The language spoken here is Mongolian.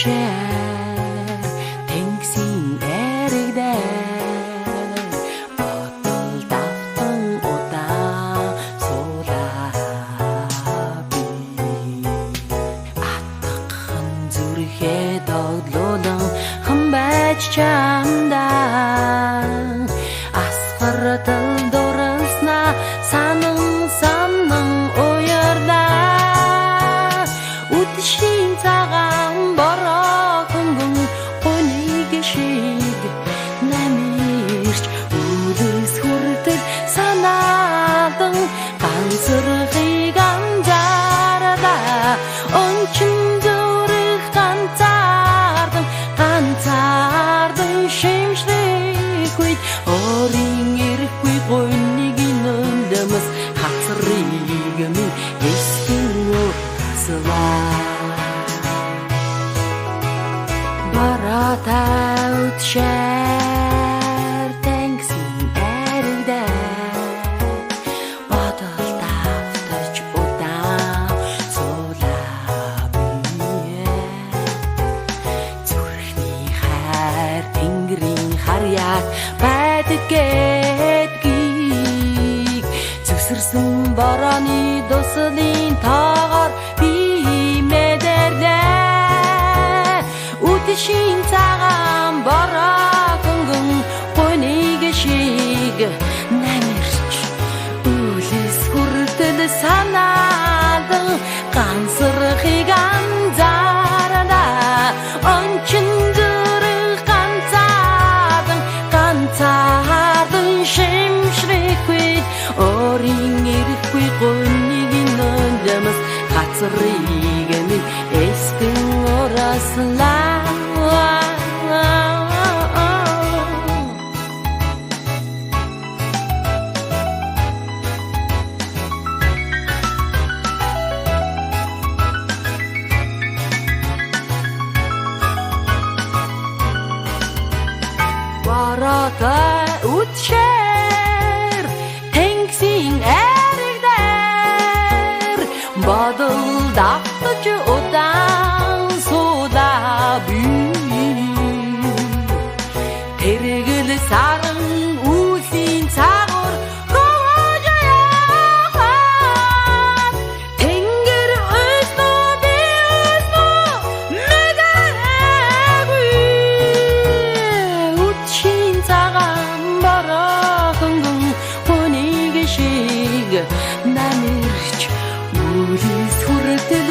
утшаар тэнгисийн эрэгдээ бодол давтан удаан суулаа би атгахын зүрхээ доглуулан хэн байж чамдаа асгар дурснаа санан уярдаа үдшийн цагаан бороо хөнгөн гоник шиг намирч үлэс хүртэл санаадан ганцрахыг анзаараа ончин зүрх ганцаардан шимшлэх үед орин ирэхгүй гоник нөндөөс хацрыг минь эсхинөө барата утшаар тэнгисийн эрэгдээ бодол давтаж удаан суулаа би зүрхний хайр тэнгэрийн харьяат байдаг гэдгийг зүсэрсэн борооны дуслын тоогоор би мэдэрнэ үдшийн цагаан бороо хөнгөн гоник шиг намирч үлэс хүртэл санаадан ганцрахыг анзаараа ончин зүрх ганцаардан шимшрэхгүй орин ирэхгүй гоник нөндөөс хацрыг минь эсгэн ураслаа барата утшаар тэнгисийн эрэгдээ бодол давтаж удаан суулаа би тэрэгэл саран үсийн цагур гоожаяа тэнгэр өснөө би өснөө мэдээгүй утшийн цагаан бороо хөнгөн гоник шиг намирч үлэс хүртэл